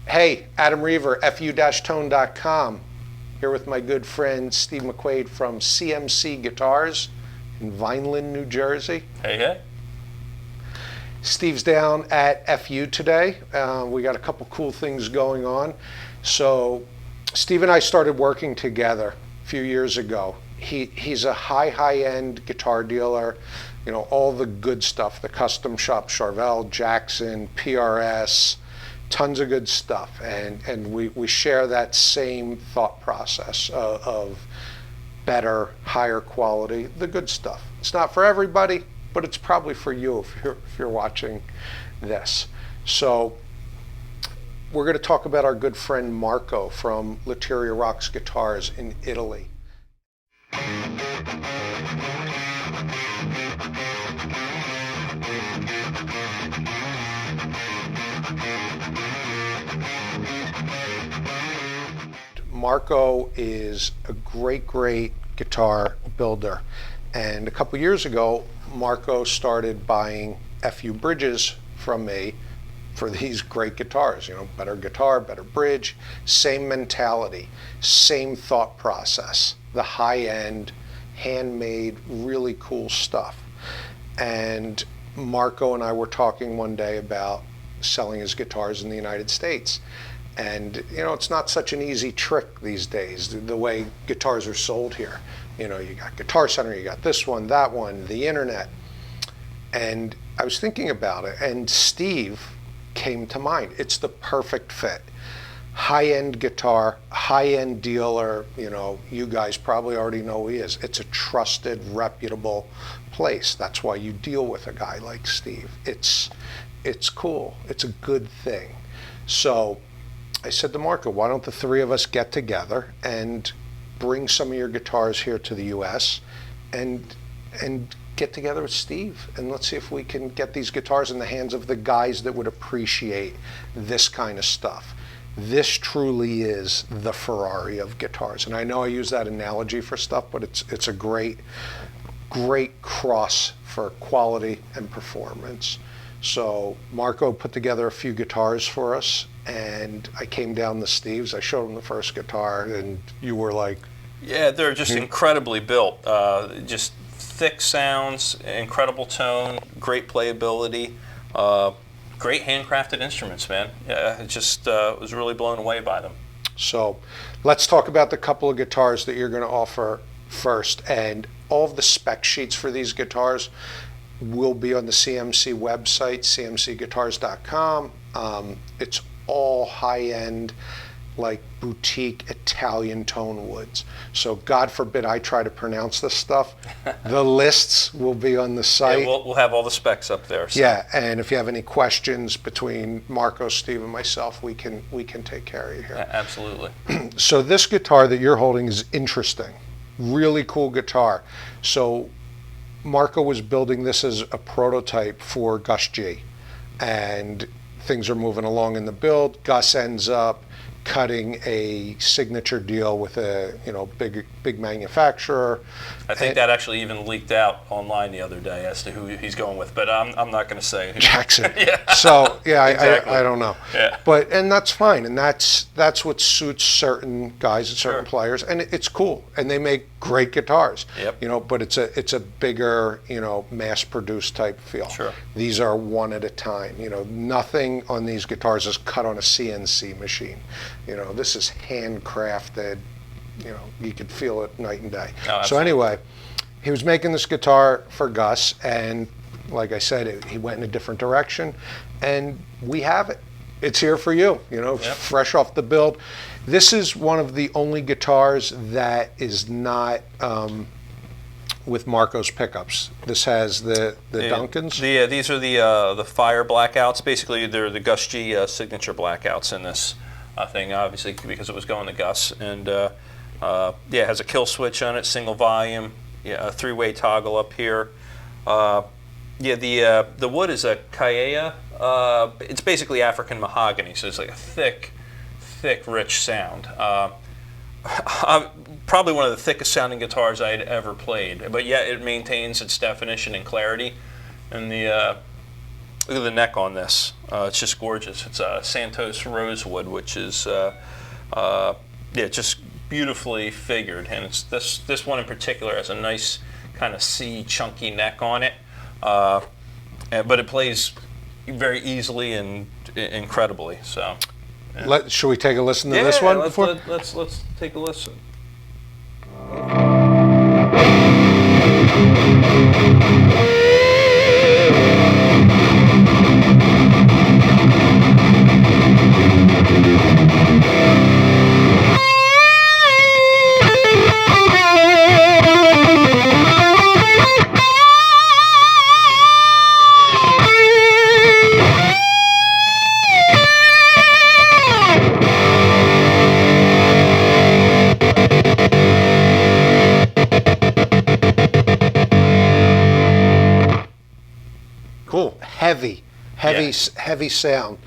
Hey, Adam Reaver, fu-tone.com, here with my good friend Steve McQuaid from CMC Guitars in Vineland, New Jersey. Hey, hey. Steve's down at FU today. We got a couple cool things going on. So Steve and I started working together a few years ago. He's a high-end guitar dealer, you know, all the good stuff, the custom shop, Charvel, Jackson, PRS, tons of good stuff. And we share that same thought process of better, higher quality, the good stuff. It's not for everybody, but it's probably for you if you're watching this. So we're going to talk about our good friend Marco from Liuteria Rox Guitars in Italy. Marco is a great guitar builder, and a couple years ago Marco started buying FU bridges from me for these great guitars. You know, better guitar, better bridge, same mentality, same thought process, the high-end, handmade, really cool stuff. And Marco and I were talking one day about selling his guitars in the United States. And you know, it's not such an easy trick these days, the way guitars are sold here. You know, you got Guitar Center, you got this one, that one, the internet. And I was thinking about it, and Steve came to mind. It's the perfect fit. High-end guitar, high-end dealer, you know, you guys probably already know who he is. It's a trusted, reputable place. That's why you deal with a guy like Steve. It's cool. It's a good thing. So I said to Marco, why don't the three of us get together and bring some of your guitars here to the US and get together with Steve, and let's see if we can get these guitars in the hands of the guys that would appreciate this kind of stuff. This truly is the Ferrari of guitars. And I know I use that analogy for stuff, but it's a great cross for quality and performance. So Marco put together a few guitars for us, and I came down to Steve's. I showed him the first guitar, and you were like, yeah, they're just incredibly built. Just thick sounds, incredible tone, great playability, great handcrafted instruments, man. Yeah, it just was really blown away by them. So let's talk about the couple of guitars that you're going to offer first. And all of the spec sheets for these guitars will be on the CMC website, cmcguitars.com. It's all high-end, like boutique Italian tone woods. So God forbid I try to pronounce this stuff. The lists will be on the site. Yeah, we'll have all the specs up there. So. Yeah, and if you have any questions between Marco, Steve, and myself, we can take care of you here. Absolutely. So this guitar that you're holding is interesting. Really cool guitar. So Marco was building this as a prototype for Gus G, and things are moving along in the build. Gus ends up cutting a signature deal with a big manufacturer. I think that actually even leaked out online the other day as to who he's going with, but I'm not going to say. Jackson. Yeah. So yeah, Exactly. I don't know. Yeah. And that's fine, and that's what suits certain guys and certain players, and it's cool, and they make great guitars. Yep. You know, but it's a bigger, you know, mass-produced type feel. Sure. These are one at a time. You know, nothing on these guitars is cut on a CNC machine. You know, this is handcrafted. You know, you could feel it night and day. Oh, so anyway, he was making this guitar for Gus, and like I said, he went in a different direction, and we have it. It's here for you, you know, fresh off the build. This is one of the only guitars that is not with Marco's pickups. This has the Duncans. These are the fire blackouts. Basically, they're the Gus G signature blackouts in this thing, obviously, because it was going to Gus. And it has a kill switch on it, single volume, a three-way toggle up here. The wood is a Kaea. It's basically African mahogany, so it's like a thick, rich sound. Probably one of the thickest sounding guitars I had ever played, but yet it maintains its definition and clarity. And Look at the neck on this. It's just gorgeous. It's Santos rosewood, which is yeah, just beautifully figured. And it's this one in particular has a nice kind of C chunky neck on it, but it plays very easily and incredibly. So, yeah. Should we take a listen to this one? Let's take a listen. Cool, heavy sound.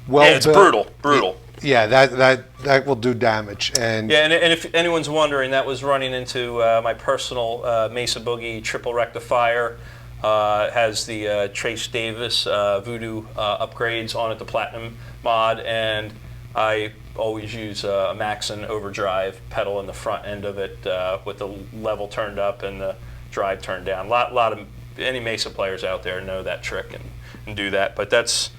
Well, yeah, it's brutal. Yeah, that will do damage. And yeah, and if anyone's wondering, that was running into my personal Mesa Boogie triple rectifier. Has the Trace Davis Voodoo upgrades on it, the Platinum mod, and I always use a Maxon overdrive pedal in the front end of it with the level turned up and the drive turned down. A lot of any Mesa players out there know that trick and do that, but that's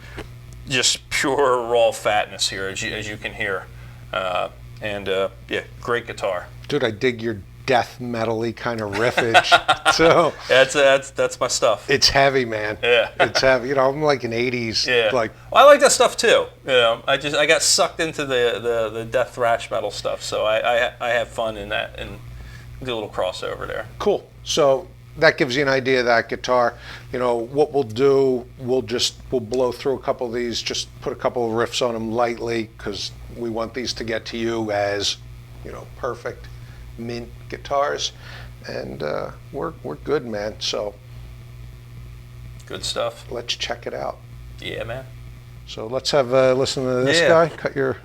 just pure raw fatness here, as you can hear, and yeah, great guitar. Dude, I dig your death metal-y kind of riffage. So that's my stuff. It's heavy, man. Yeah, it's heavy. You know, I'm like an '80s. Yeah, like well, I like that stuff too. You know, I got sucked into the death thrash metal stuff, so I have fun in that and do a little crossover there. Cool. So that gives you an idea of that guitar. You know, what we'll do, we'll blow through a couple of these, just put a couple of riffs on them lightly, because we want these to get to you as, you know, perfect mint guitars, and we're good, man. So good stuff. Let's check it out. Yeah, man. So let's have a listen to this guy. Cut your.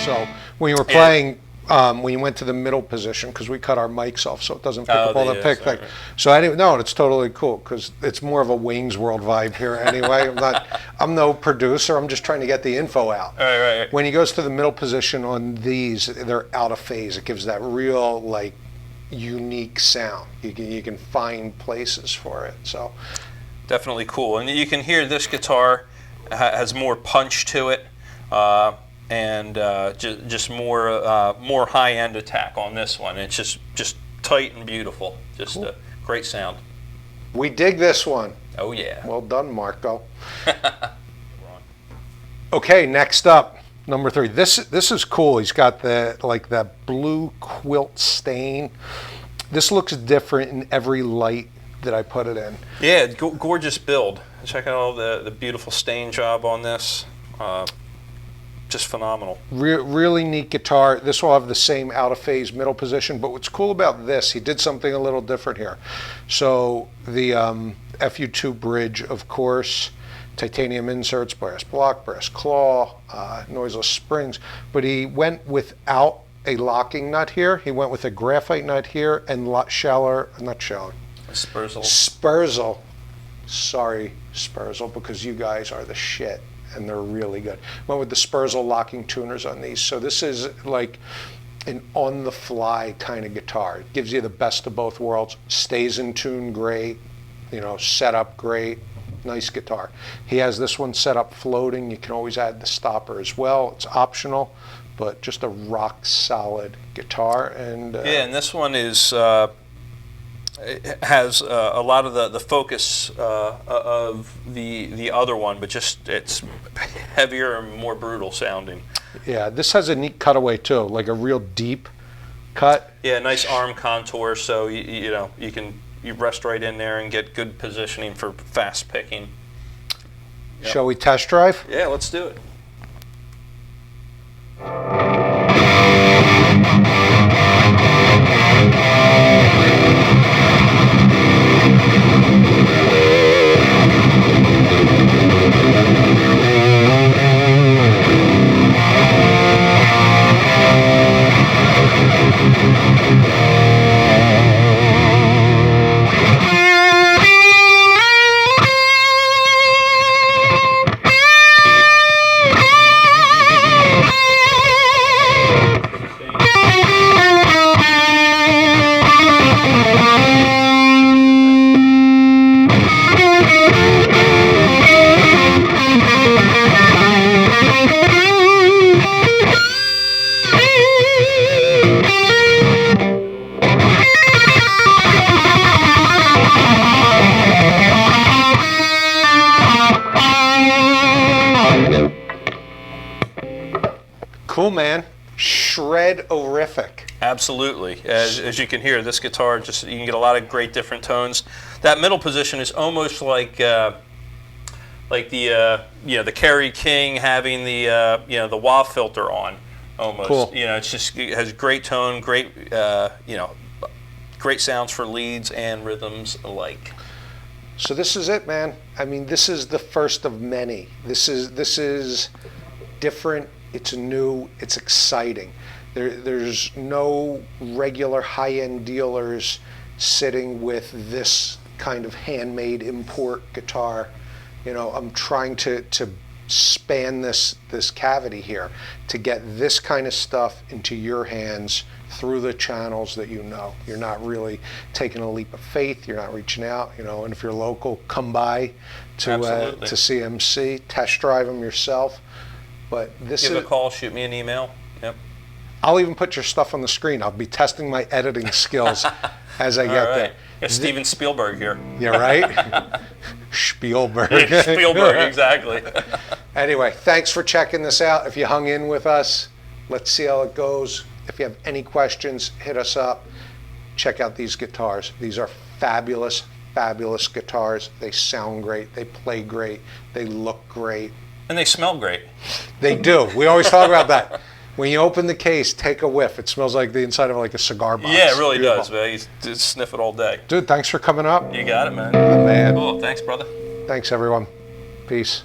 So when you were playing, when you went to the middle position, because we cut our mics off so it doesn't pick up all the pick thing. So I didn't know, it's totally cool, because it's more of a Wings World vibe here anyway. I'm no producer, I'm just trying to get the info out. Right. When he goes to the middle position on these, they're out of phase. It gives that real, like, unique sound. You can find places for it. So definitely cool. And you can hear this guitar has more punch to it. And just more high-end attack on this one. It's just tight and beautiful. Just cool. A great sound. We dig this one. Oh yeah. Well done, Marco. Okay, next up, number 3. This is cool. He's got that blue quilt stain. This looks different in every light that I put it in. Yeah, gorgeous build. Check out all the beautiful stain job on this. Just phenomenal. Really neat guitar. This will have the same out of phase middle position, but what's cool about this, he did something a little different here. So the FU2 bridge, of course, titanium inserts, brass block, brass claw, noiseless springs, but he went without a locking nut here. He went with a graphite nut here and Spurzle. Sorry, Spurzle, because you guys are the shit. And they're really good. Went with the Spurzle locking tuners on these. So this is like an on-the-fly kind of guitar. It gives you the best of both worlds. Stays in tune great, you know, set up great. Nice guitar. He has this one set up floating. You can always add the stopper as well. It's optional, but just a rock solid guitar. And yeah, and this one is it has a lot of the focus of the other one, but just it's heavier and more brutal sounding. Yeah, this has a neat cutaway too, like a real deep cut. Yeah, nice arm contour, so you rest right in there and get good positioning for fast picking. Yep. Shall we test drive? Yeah, let's do it. Cool, man. Shred-orific. Absolutely. As you can hear, this guitar just you can get a lot of great different tones. That middle position is almost like the the Kerry King having the wah filter on almost. Cool. It has great tone, great great sounds for leads and rhythms alike. So this is it, man. I mean, this is the first of many. This is different. It's new. It's exciting. There's no regular high-end dealers sitting with this kind of handmade import guitar. I'm trying to span this cavity here to get this kind of stuff into your hands through the channels that you know. You're not really taking a leap of faith. You're not reaching out, and if you're local, come by to CMC, test drive them yourself. But Give a call, shoot me an email. Yep. I'll even put your stuff on the screen. I'll be testing my editing skills as I get there. Yeah, Steven Spielberg here. Yeah, right? Spielberg. Yeah, Spielberg, exactly. Anyway, thanks for checking this out. If you hung in with us, let's see how it goes. If you have any questions, hit us up. Check out these guitars. These are fabulous, fabulous guitars. They sound great. They play great. They look great. And they smell great. They do. We always talk about that. When you open the case, take a whiff. It smells like the inside of like a cigar box. Yeah, it really does, man. You just sniff it all day. Dude, thanks for coming up. You got it, man. Man. Cool. Thanks, brother. Thanks, everyone. Peace.